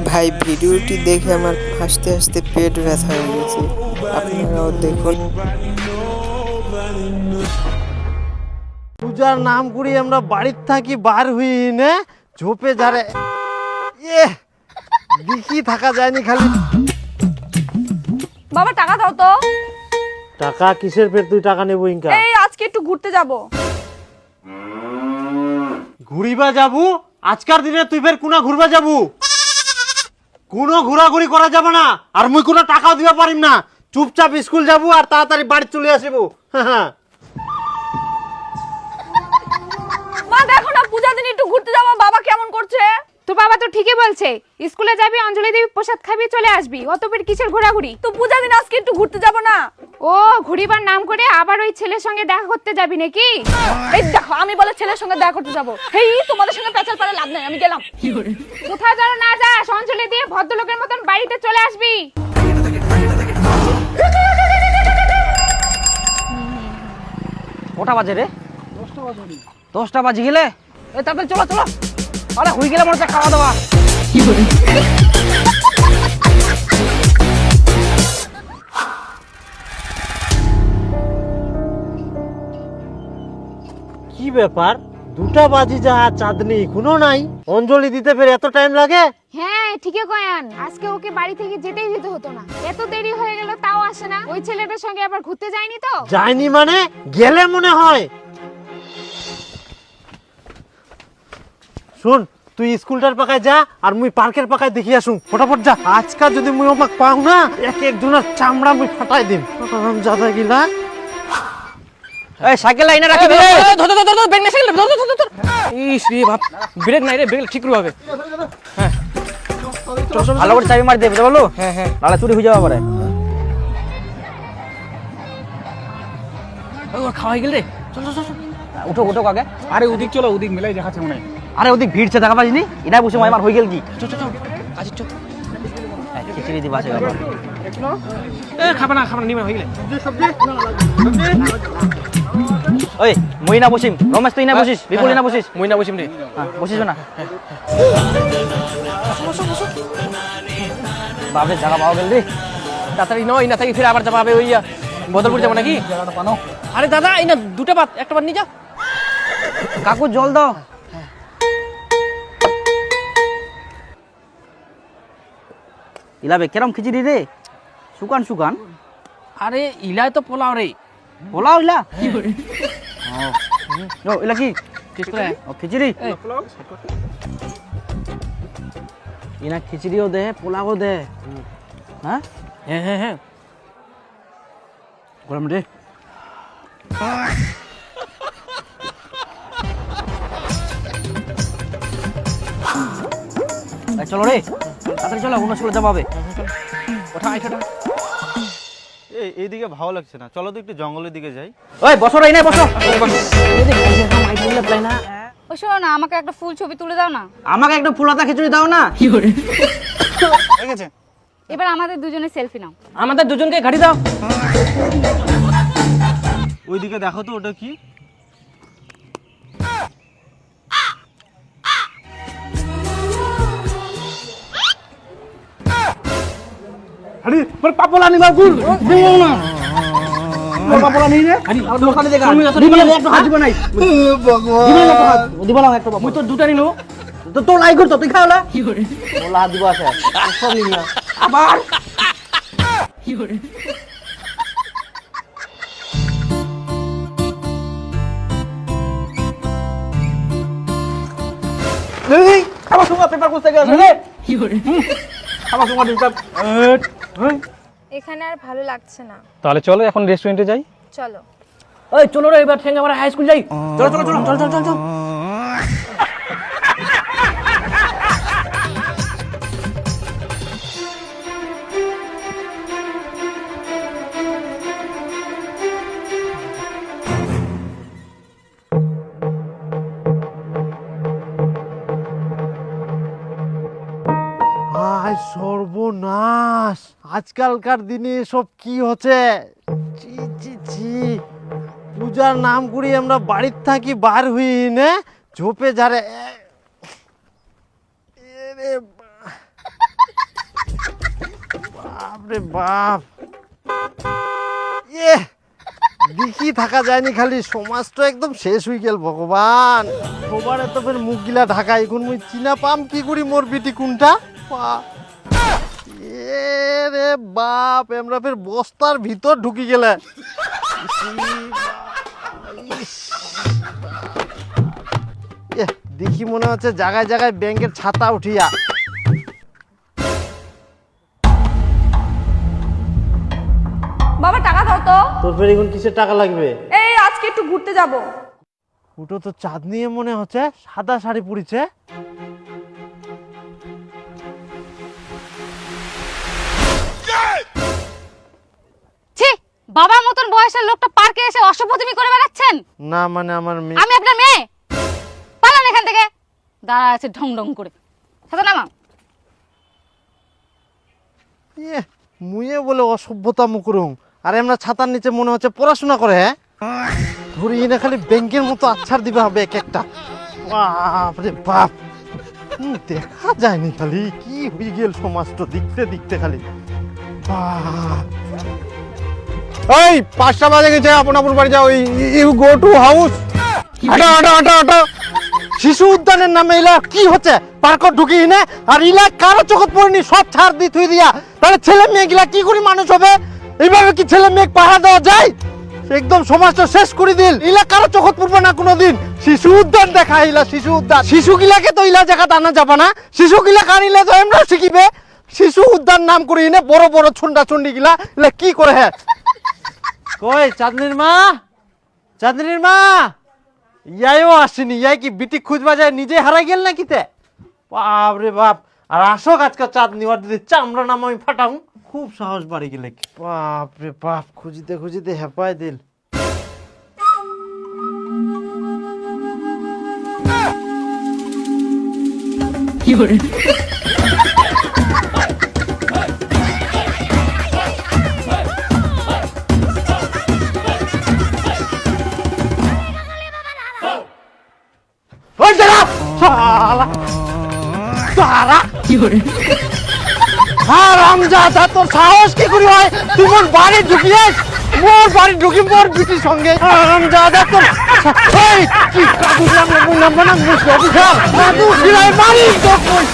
ভাই ভিডিওটি দেখে আমার হাসতে হাসতে পেট ব্যথা হয়ে গেছে, আপনারাও দেখুন। পূজার নাম করি আমরা বাড়ির থাকি বার হই না ঝোপে যারে দেখি থাকা যায়নি খালি। বাবা টাকা দাও তো। টাকা কিসের ফের তুই টাকা নেবো ইনকা? এই আজকে একটু ঘুরতে যাব। ঘুরিবা যাবো? আজকার দিনে তুই ফের কোনা ঘুরবা যাবো? কোনো ঘোরাঘুরি করা যাবে না, আর মুই কোনো টাকাও দিবা পারিম না। চুপচাপ স্কুল যাবো আর তাড়াতাড়ি বাড়ি চলে আসবো। মা দেখো না পূজা দিন একটু ঘুরতে যাবো, বাবা কেমন করছে? তো বাবা তো ঠিকই বলছে, স্কুলে যাবি, অঞ্জলি দেবী প্রসাদ খাবি, চলে আসবি, অত বের কিসের ঘোরাঘুরি? তো পূজা দিন আজকে একটু ঘুরতে যাব না? ও ঘুরিবার নাম করে আবার ওই ছেলের সঙ্গে দেখা করতে যাবি নাকি? এই দেখো আমি বলে ছেলের সঙ্গে দেখা করতে যাব। হেই তোমাদের সঙ্গে পেছাল পারে লাভ নাই, আমি গেলাম। কোথাও যেন না যাস, অঞ্জলি দিয়ে ভদ্রলোকের মতন বাড়িতে চলে আসবি। কটা বাজে রে? 10টা বাজে গেলে তাড়াতাড়ি চলো চলো। আরে হয়ে গেলে মনে হচ্ছে খাওয়া দাওয়া। কি ব্যাপার, 2টা বাজি যা চাঁদনি কোনো নাই, অঞ্জলি দিতে ফের এত টাইম লাগে? হ্যাঁ ঠিকই কয়ান, আজকে ওকে বাড়ি থেকে যেতেই দিতে হতো না, এত দেরি হয়ে গেল তাও আসে না। ওই ছেলেটার সঙ্গে আবার ঘুরতে যায়নি তো? যায়নি মানে গেলে মনে হয়। শুন, তুই স্কুলটার পাকায় যা আর মুই পার্কের পাকায় দেখি আসুন। ফটাফট যা, আজকাল যদি মুই ওমাক পাও না এক একজনের চামড়া মুই ফাটাই দিম। জাদা গিলা এই সাইকেল লাইনে রাখি দে। ধর ধর ধর ব্রেক নাই, সাইকেল ধর ধর ধর। ইস রে বাপ, ব্রেক নাই রে, ব্রেক ঠিক করে হবে। হ্যাঁ ভালো করে চাবি মার দে, বুঝতে পারলো? হ্যাঁ হ্যাঁ, নালে চুরি হয়ে যাবে পারে। ওর খাওয়া হয়ে গেল রে, চল চল চল। উঠো উঠো আগে। আরে ওদিক চলো, ওদিক মেলাই দেখাচ্ছে মনে হয়। আরে ওদিক ভিড়ছে দেখা পাইনি, এটা বসে মার হয়ে গেল কি? চল চল চল কাজে চল। খিচুড়ি দিবা আছে বাবা। এ খাবে না নিমা হয়ে গেলে। ওই মই না বসিম, রমেশ তুই না বসিস, বিপুল না বসিস। মই না বসিম রে। হ্যাঁ বসিস না। বাপরে জায়গা পাওয়া গেল রে। তাড়াতাড়ি নয় না থাকি ফিরে আবার যাবো ওই বদলপুর যাবো নাকি? আরে দাদা এই না 2টা ভাত, একটা ভাত নিয়ে যাও। কাকু জল দাও। ইলাবে কেরম খিচুড়ি রে? শুকান শুকান। আরে ইলায় তো পোলাও রে। পোলাও ইলা? ও ইলা কি? টেস্ট করে ও খিচুড়ি। এই ইনা খিচুড়িও দে, পোলাও দে। হ্যাঁ হ্যাঁ হ্যাঁ হ্যাঁ গরম রে। চলো রে, তাড়াতাড়ি চলো, অন্য স্কুলে যাবো হবে। ওঠা আইঠাটা। এইদিকে ভালো লাগছে না, চলো তো একটু জঙ্গলের দিকে যাই। ওই বসো রে, নাই বসো। ও শোনো না, আমাকে একটা ফুল ছবি তুলে দাও না। আমাকে একটু ফুলাতা খিচুড়ি দাও না। এবার আমাদের দুজনের সেলফি নাও। আমাদের দুজনকে গাড়ি দাও। ওইদিকে দেখো তো ওটা কি? আরে মোর পাপলা নিবা গুল দেও না। মোর পাপলা নি রে। আর দোকানে দেখা দিবলা একটু হাত দিব নাই। ভগবান, দিবলা একটু হাত। দিবা না একটু বাবা। মুই তো 2টা নিলো। তো তোর লাই করতো, তুই খাওলা ওলা হাত দিব আছে সব নিয়া আবার এই আমার সঙ্গে পেপার করতে গেছে রে। কি করে? আমার সঙ্গে ডিস্টার্ব। এখানে আর ভালো লাগছে না, তাহলে চলো এখন রেস্টুরেন্টে যাই। চলো। ওই চলো রে, এবার ঠেঙ্গা আমরা হাই স্কুল যাই। চলো চলো চলো চল চল চল চল। আয় সর্বনাশ, আজকালকার দিনে সব কি হচ্ছে? ছি ছি ছি, পূজার নাম করি আমরা বাড়ির থাকি বার হই না ঝোপে যারে বাপরে বাপ, এ দেখি থাকা যায়নি, খালি সমাজ তো একদম শেষ হয়ে গেল ভগবান। সবার এত ফের মুখ গিলা ঢাকা, এখন মুই চিনা পাম কি করি মোর বিটি কোনটা। এ রে বাপ, আমরা ফের বস্তার ভিতর ঢুকি গেলে। দেখি মনে হচ্ছে জায়গায় জায়গায় ব্যাংকের ছাতা উঠিয়া। বাবা টাকা দাও তো। তোর ফের এখন কিসের টাকা লাগবে? এই আজকে একটু ঘুরতে যাব। ওটা তো চাঁদ নিয়ে মনে হচ্ছে, সাদা শাড়ি পরেছে। ছি, বাবার মতন বয়সের লোকটা পার্কে এসে অসভ্যতামি করে বেড়াচ্ছেন। না মানে আমার মেয়ে। আমি আপনার মেয়ে, পালান এখান থেকে। দাঁড়া আছে ঢং ঢং করে, সাথে নামা। মুয়ে বলে অসভ্যতা মুকরুম, আর আমরা ছাতার নিচে মনে হচ্ছে পড়াশোনা করে। হ্যাঁ ধরি না, খালি ব্যাংকের মতো আচ্ছার দিবে হবে এক একটা। বাপরে বাপ, দেখা যায়নি, খালি কি হয়ে গেল সমাজটা দেখতে দেখতে খালি। এই 5টা বাজে গেছে, আপন আপন বাড়ি যাও। You go to house. হাঁটো হাঁটো হাঁটো হাঁটো। শিশু উদ্যানের নামে ইলা কি হচ্ছে? পার্কত ঢুকি না, আর ইলা কারো চোখত পড়েনি, সব ছাড় দিয়ে থুই দিয়া। তাহলে ছেলে মেয়ে গিলা কি করে মানুষ হবে? এইভাবে কি ছেলে মেয়ে পাহারা দেওয়া যায়? একদম সমাজটা শেষ করে দিল। ইলা কারো চোখত পড়বে না কোনোদিন। শিশু উদ্যান দেখা, ইলা শিশু উদ্যান। শিশু গিলাকে তো ইলা জায়গা আনা যাবে না। শিশু গিলা কানিলে তো আমরা শিখিবে। শিশু উদ্যান নাম করি না, বড় বড় ছুন্ডা ছুন্ডি গিলা ইলা কি করে? হ্যাঁ কই চাঁদনির মা, চাঁদনির মা ইয়াইও আসেনি। ইয়াই কি বিটি খুঁজবা যায়, নিজে হারাই গেল না কিতে? বাপ রে বাপ, আর আসো আজকে চাঁদনি, ওর যদি চামড়া নাম আমি ফাটাও। খুব সাহস বাড়ি গেলে। বাপ রে বাপ, খুঁজিতে খুঁজিতে হেপাই দিল। ওই দাঁড়া, শালা সারা কি করে? হারামজাদা, তোর সাহস কি করে হয়? তুই মোর বাড়ি ঢুকিয়েছ, মোর বাড়ি ঢুকি মোর বিটির সঙ্গে। হারামজাদা তোর, এই কি কাকু নাম না মুখ অভিশাপ, কাকু গিলাই মারি তো কই।